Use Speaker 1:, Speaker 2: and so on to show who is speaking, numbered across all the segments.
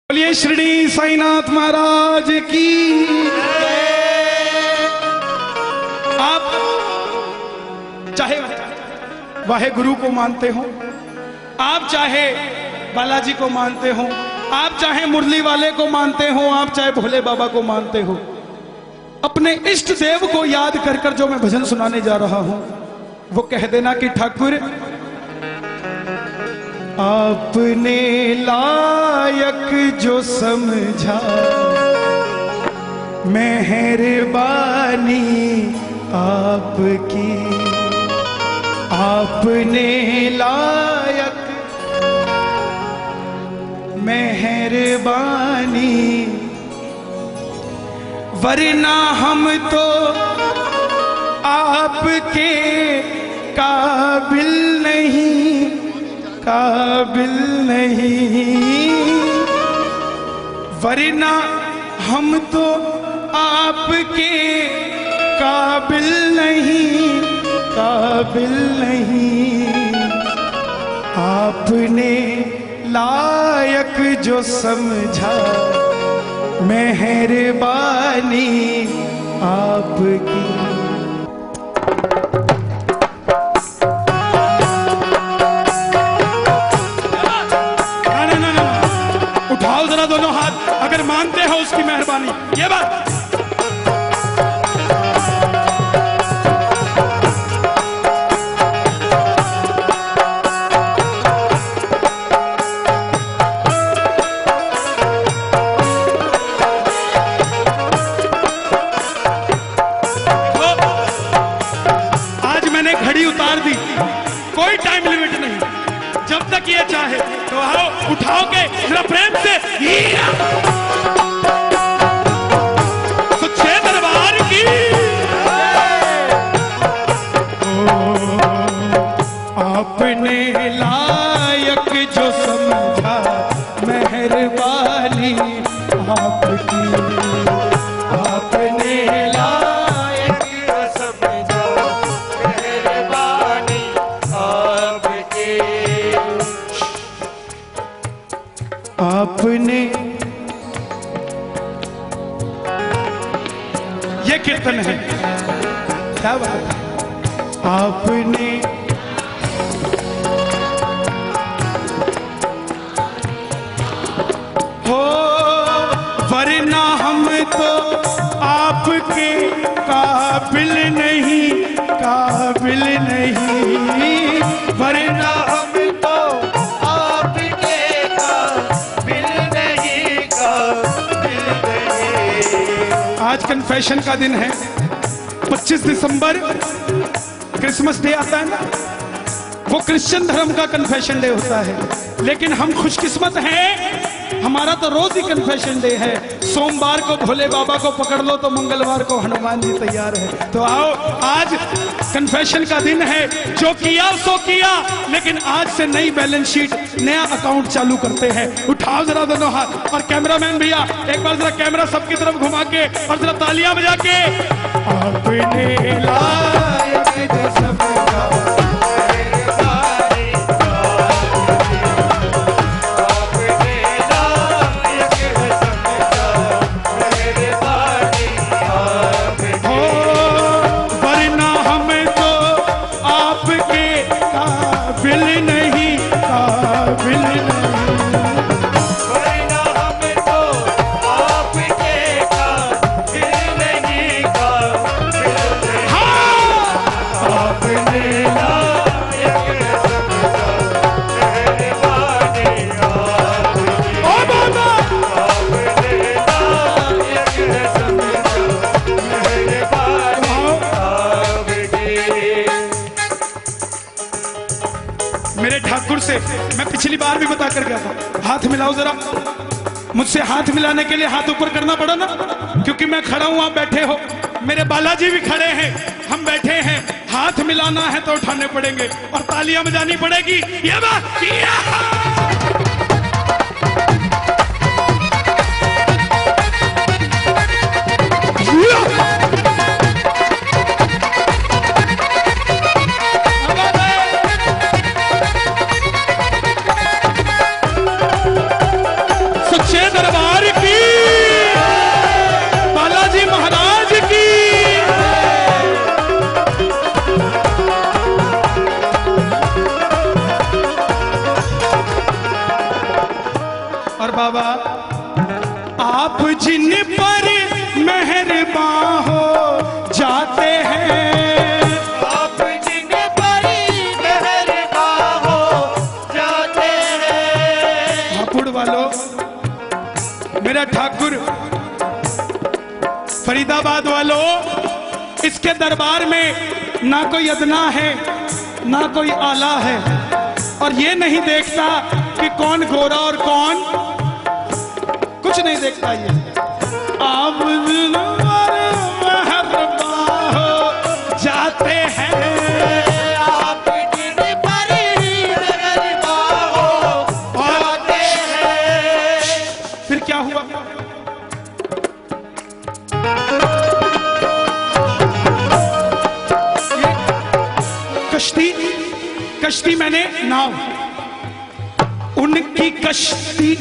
Speaker 1: बोलिए शिरडी साईनाथ महाराज की। आप चाहे वाहे गुरु को मानते हो, आप चाहे बालाजी को मानते हो, आप चाहे मुरली वाले को मानते हो, आप चाहे भोले बाबा को मानते हो, अपने इष्ट देव को याद कर कर जो मैं भजन सुनाने जा रहा हूं वो कह देना कि ठाकुर आपने लायक जो समझा, मेहरबानी आपकी, आपने लायक मेहरबानी, वरना हम तो आपके काबिल नहीं, काबिल नहीं, वरना हम तो आपके काबिल नहीं, काबिल नहीं। आपने लायक जो समझा, मेहरबानी आपकी। उठाओ जरा दोनों हाथ अगर मानते हो उसकी मेहरबानी। ये बात घड़ी उतार दी, कोई टाइम लिमिट नहीं, जब तक ये चाहे तो आओ उठाओ के जरा प्रेम से सच्चे दरबार की। आपने लायक जो समझा, मेहरबानी आपकी, आपने आपने। ये कीर्तन है, क्या बात है। आपने हो, वरना हम तो आपके काबिल नहीं, काबिल नहीं, वरना हम तो आज कन्फेशन का दिन है। 25 दिसंबर क्रिसमस डे आता है ना, वो क्रिश्चियन धर्म का कन्फेशन डे होता है, लेकिन हम खुशकिस्मत हैं, हमारा तो रोज ही कन्फेशन डे है। सोमवार को भोले बाबा को पकड़ लो तो मंगलवार को हनुमान जी तैयार है। तो आओ आज कन्फेशन का दिन है, जो किया सो किया, लेकिन आज से नई बैलेंस शीट, नया अकाउंट चालू करते हैं। उठाओ जरा दोनों हाथ और कैमरामैन भैया एक बार जरा कैमरा सबकी तरफ घुमा के और जरा तालियां बजा के। आपने लायक जो समझा, मेरे ठाकुर से मैं पिछली बार भी बता कर गया था, हाथ मिलाओ जरा। मुझसे हाथ मिलाने के लिए हाथ ऊपर करना पड़ा ना, क्योंकि मैं खड़ा हूं, आप बैठे हो, मेरे बालाजी भी खड़े हैं, हम बैठे हैं। हाथ मिलाना है तो उठाने पड़ेंगे और तालियां बजानी पड़ेगी। ये बात और बाबा आप जिन पर मेहरबान हो जाते हैं,
Speaker 2: आप जिन पर मेहरबान हो जाते हैं।
Speaker 1: हापुड़ वालों, मेरा ठाकुर फरीदाबाद वालों, इसके दरबार में ना कोई अदना है ना कोई आला है, और ये नहीं देखता कि कौन गोरा और कौन, कुछ नहीं देखता ये। आप जिन पर मेहरबान हो जाते हैं,
Speaker 2: आप जिन पर मेहरबान हो जाते हैं।
Speaker 1: फिर क्या हुआ? कश्ती, कश्ती मैंने नाव, उनकी कश्ती,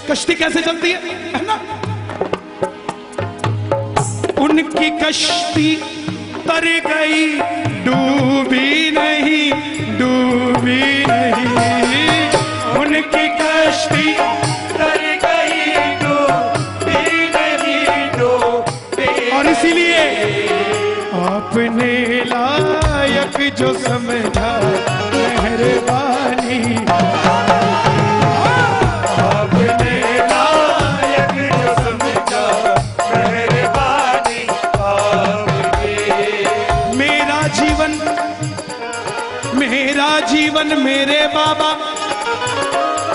Speaker 1: कश्ती कैसे चलती है ना? उनकी कश्ती तर गई, डूबी नहीं, डूबी नहीं, उनकी कश्ती
Speaker 2: तर गई, डूबी नहीं, डूबी।
Speaker 1: और इसीलिए आपने लायक जो समझा मेहरबानी,
Speaker 2: आपने लायक जो समझा मेहरबानी आपकी।
Speaker 1: मेरा जीवन, मेरा जीवन मेरे बाबा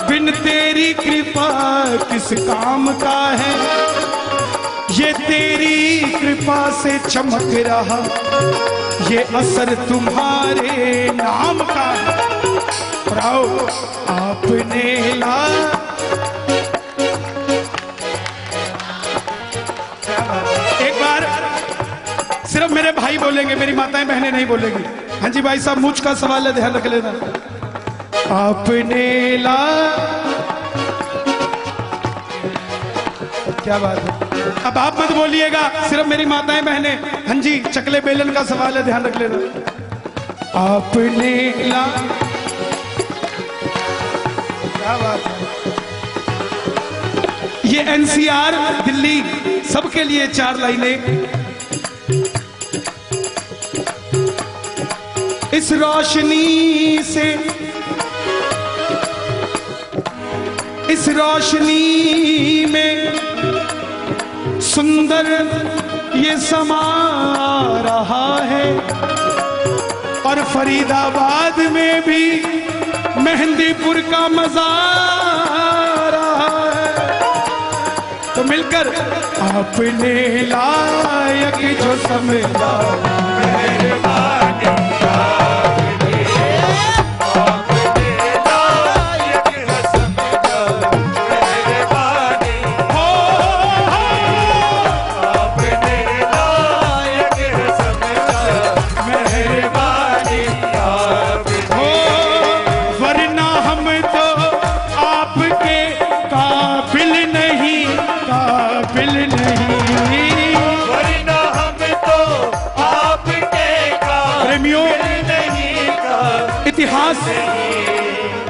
Speaker 1: बिन तेरी कृपा किस काम का है, ये तेरी कृपा से चमक रहा, ये असर तुम्हारे नाम का है। और आओ आपने ला, एक बार सिर्फ मेरे भाई बोलेंगे, मेरी माताएं बहनें नहीं बोलेंगी। हाँ जी भाई साहब, मुझ का सवाल है, ध्यान रख लेना। आपने ला, क्या बात है, अब आप मत बोलिएगा, सिर्फ मेरी माताएं बहनें। हाँ जी, चकले बेलन का सवाल है, ध्यान रख लेना। आपने ला, क्या बात है। ये एनसीआर दिल्ली सबके लिए 4 लाइनें। इस रोशनी से, इस रोशनी में सुंदर ये समा रहा है, और फरीदाबाद में भी मेहंदीपुर का मजा आ रहा है। तो मिलकर आपने लायक जो समझा मेहरबानी,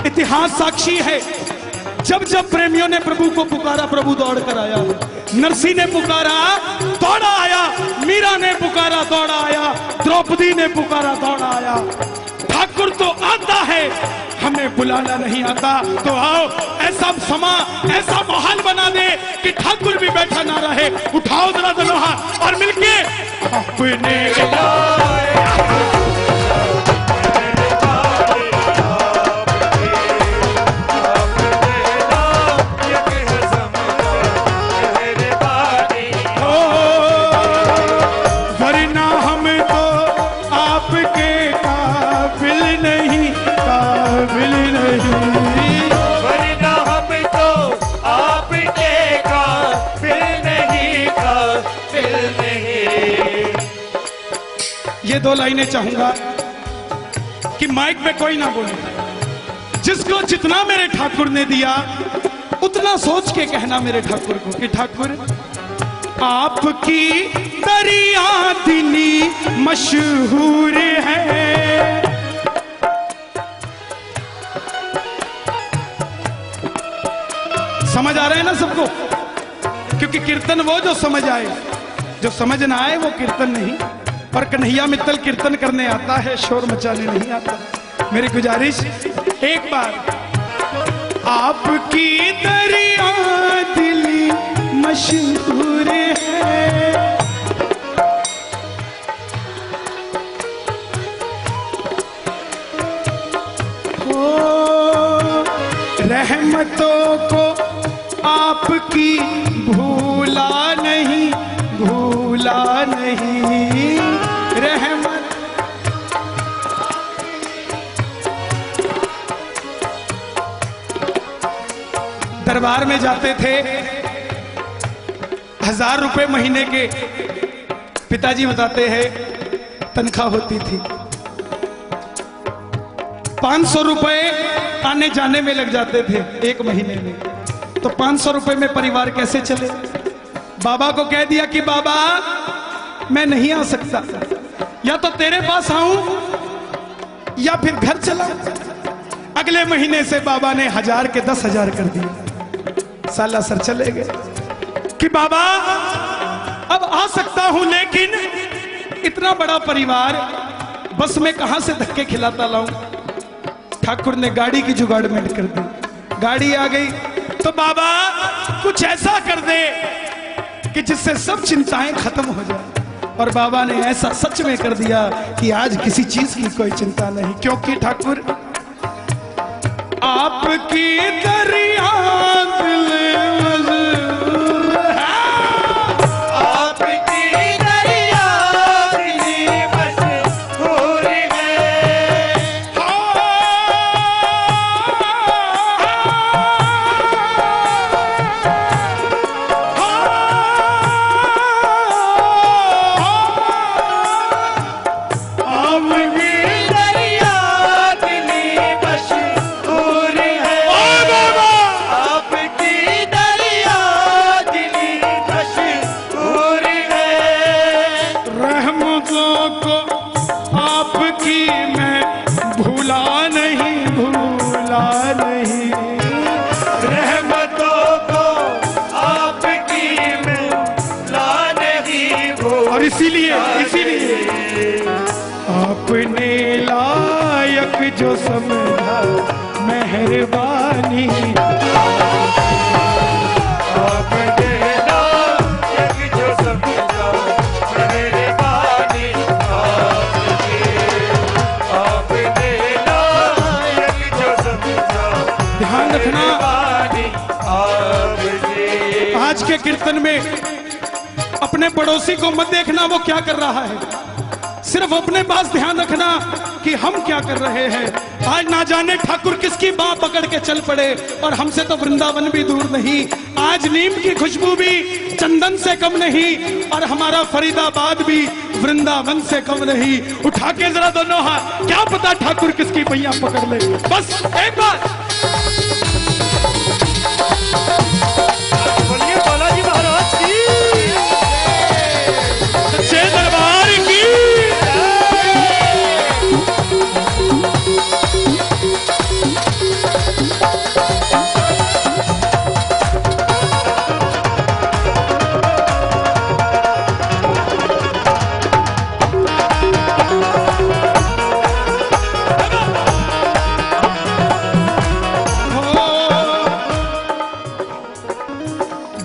Speaker 1: इतिहास साक्षी है। जब जब प्रेमियों ने प्रभु को पुकारा, प्रभु दौड़ कर आया। नरसी ने पुकारा, दौड़ा आया। मीरा ने पुकारा, दौड़ा आया। द्रौपदी ने पुकारा, दौड़ा आया। ठाकुर तो आता है, हमें बुलाना नहीं आता। तो आओ ऐसा समा, ऐसा माहौल बना दे कि ठाकुर भी बैठा ना रहे। उठाओ जरा दलोहा और मिलके अपने ये 2 लाइनें चाहूंगा कि माइक में कोई ना बोले। जिसको जितना मेरे ठाकुर ने दिया उतना सोच के कहना मेरे ठाकुर को कि ठाकुर आपकी दरिया दिली मशहूर है। समझ आ रहा है ना सबको? क्योंकि कीर्तन वो जो समझ आए, जो समझ ना आए वो कीर्तन नहीं। और कन्हैया मित्तल कीर्तन करने आता है, शोर मचाने नहीं आता। मेरी गुजारिश एक बार, आपकी दरिया दिली मशहूर है, रहमतों को आपकी भूला नहीं, भूला नहीं रहमत। दरबार में जाते थे, 1000 रुपए महीने के पिताजी बताते हैं तनख्वाह होती थी। 500 रुपए आने जाने में लग जाते थे एक महीने में। तो 500 रुपए में परिवार कैसे चले? बाबा को कह दिया कि बाबा मैं नहीं आ सकता, या तो तेरे पास आऊं या फिर घर चला। अगले महीने से बाबा ने 1000 के 10,000 कर दिए। साला सर चले गए कि बाबा अब आ सकता हूं, लेकिन इतना बड़ा परिवार बस में कहां से धक्के खिलाता लाऊं। ठाकुर ने गाड़ी की जुगाड़मेंट कर दी, गाड़ी आ गई। तो बाबा कुछ ऐसा कर दे कि जिससे सब चिंताएं खत्म हो जाए। और बाबा ने ऐसा सच में कर दिया कि आज किसी चीज की कोई चिंता नहीं, क्योंकि ठाकुर आपकी दरिया दिल मशहूर है,
Speaker 2: आपकी दरिया दिली मशहूर है। आपकी दरिया दिली मशहूर है। आपकी दरिया दिली मशहूर है।
Speaker 1: रहमतों को आपकी मैं भूला नहीं, भूला नहीं।
Speaker 2: रहमतों को आपकी मैं लाने ही भूल।
Speaker 1: और इसीलिए आपने लायक जो समझा मेहरबानी,
Speaker 2: आपने लायक जो समझा मेहरबानी आपकी। आपने लायक जो समझा
Speaker 1: ध्यान रखना
Speaker 2: मेहरबानी आपकी।
Speaker 1: आज के कीर्तन में अपने पड़ोसी को मत देखना वो क्या कर रहा है, सिर्फ अपने पास ध्यान रखना कि हम क्या कर रहे हैं। आज ना जाने ठाकुर किसकी बाह पकड़ के चल पड़े, और हमसे तो वृंदावन भी दूर नहीं। आज नीम की खुशबू भी चंदन से कम नहीं, और हमारा फरीदाबाद भी वृंदावन से कम नहीं। उठा के जरा दोनों हाथ, क्या पता ठाकुर किसकी पहिया पकड़ ले। बस एक बार
Speaker 2: बोलिए बालाजी महाराज की।
Speaker 1: सच्चे दरबार की।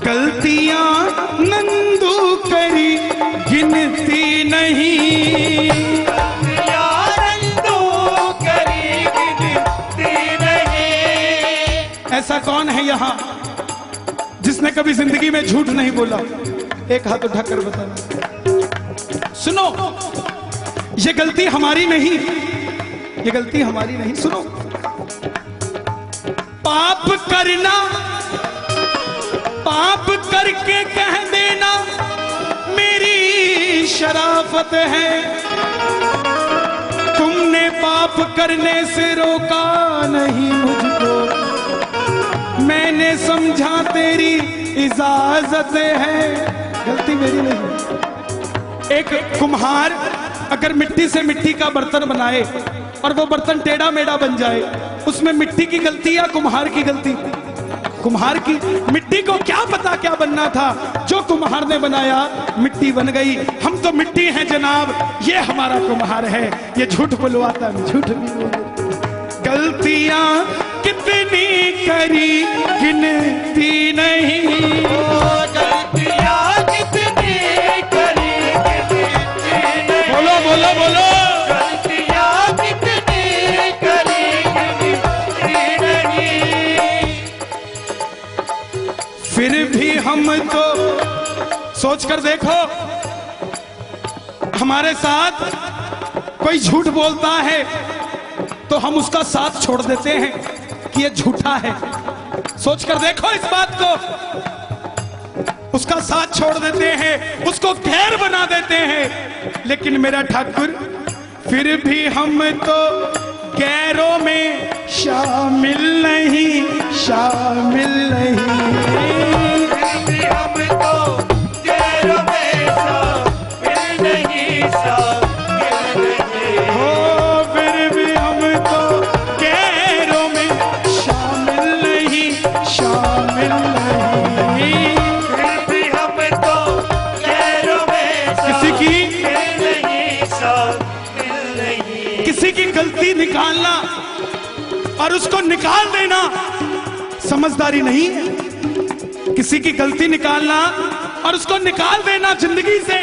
Speaker 1: गलतियां नंदू करी गिनती नहीं,
Speaker 2: यारंदू करी गिनती नहीं।
Speaker 1: ऐसा कौन है यहाँ जिसने कभी जिंदगी में झूठ नहीं बोला? एक हाथ उठाकर बताना। सुनो, ये गलती हमारी नहीं, ये गलती हमारी नहीं। सुनो, पाप करना, पाप करके कह देना मेरी शराफत है। तुमने पाप करने से रोका नहीं मुझको, मैंने समझा तेरी इजाजत है। गलती मेरी नहीं। एक कुम्हार अगर मिट्टी से मिट्टी का बर्तन बनाए और वो बर्तन टेढ़ा मेढ़ा बन जाए, उसमें मिट्टी की गलती या कुम्हार की गलती? कुम्हार की मिट्टी को क्या पता क्या बनना था, जो कुम्हार ने बनाया मिट्टी बन गई। हम तो मिट्टी हैं जनाब, ये हमारा कुम्हार है। ये झूठ बुलवाता, झूठ भी बोले। गलतियां कितनी करी गिनती नहीं,
Speaker 2: गलतियां कितनी करी गिनती नहीं।
Speaker 1: बोलो बोलो बोलो।
Speaker 2: गलतियां कितनी करी गिनती नहीं।
Speaker 1: फिर भी हम तो सोच कर देखो, हमारे साथ कोई झूठ बोलता है तो हम उसका साथ छोड़ देते हैं कि ये झूठा है। सोच कर देखो इस बात को, उसका साथ छोड़ देते हैं, उसको गैर बना देते हैं। लेकिन मेरा ठाकुर फिर भी हम तो गैरों में शामिल नहीं, शामिल नहीं।
Speaker 2: भी हम तो गैरों में शामिल नहीं, शामिल नहीं।
Speaker 1: हो फिर भी हम तो गैरों में शामिल नहीं, शामिल नहीं।
Speaker 2: फिर भी हम तो गैरों में
Speaker 1: किसी की
Speaker 2: शामिल नहीं, शामिल नहीं।
Speaker 1: किसी की गलती निकालना और उसको निकाल देना समझदारी नहीं है। किसी की गलती निकालना और उसको निकाल देना जिंदगी से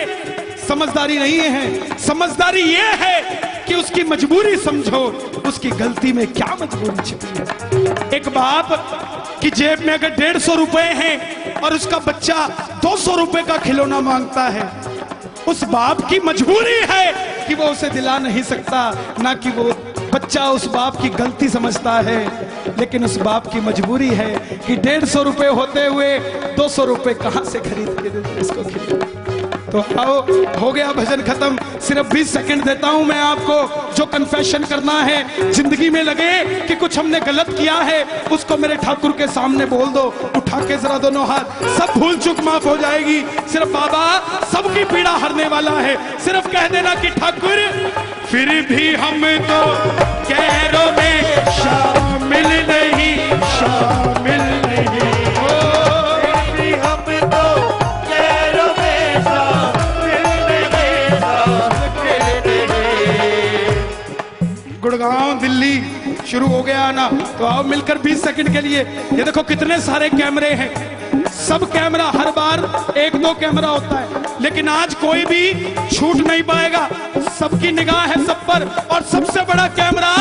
Speaker 1: समझदारी नहीं है। समझदारी ये है कि उसकी मजबूरी समझो, उसकी गलती में क्या मजबूरी छिपी है। एक बाप की जेब में अगर 150 रुपए हैं और उसका बच्चा 200 रुपए का खिलौना मांगता है, उस बाप की मजबूरी है कि वो उसे दिला नहीं सकता, ना कि वो बच्चा उस बाप की गलती समझता है। लेकिन उस बाप की मजबूरी है कि 150 रुपए होते हुए 200 रुपए कहां से खरीद के दे इसको खिलौना। तो आओ, हो गया भजन खत्म। सिर्फ 20 सेकंड देता हूं मैं आपको। जो कन्फेशन करना है, जिंदगी में लगे कि कुछ हमने गलत किया है, उसको मेरे ठाकुर के सामने बोल दो, उठा के जरा दोनों हाथ। सब भूल चूक माफ हो जाएगी। सिर्फ बाबा सबकी पीड़ा हरने वाला है। सिर्फ कह देना कि ठाकुर फिर भी हम तो गैरों में शामिल नहीं, शामिल नहीं।
Speaker 2: फिर भी हम तो गैरों में शामिल नहीं, शामिल नहीं।
Speaker 1: गुड़गांव दिल्ली शुरू हो गया ना, तो आओ मिलकर 20 सेकंड के लिए। ये देखो कितने सारे कैमरे हैं। सब कैमरा, हर बार 1-2 कैमरा होता है, लेकिन आज कोई भी छूट नहीं पाएगा। सबकी निगाह है सब पर, और सबसे बड़ा कैमरा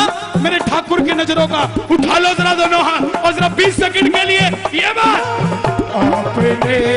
Speaker 1: मेरे ठाकुर की नजरों का। उठा लो जरा दोनों हाथ और जरा 20 सेकंड के लिए ये बात। आपने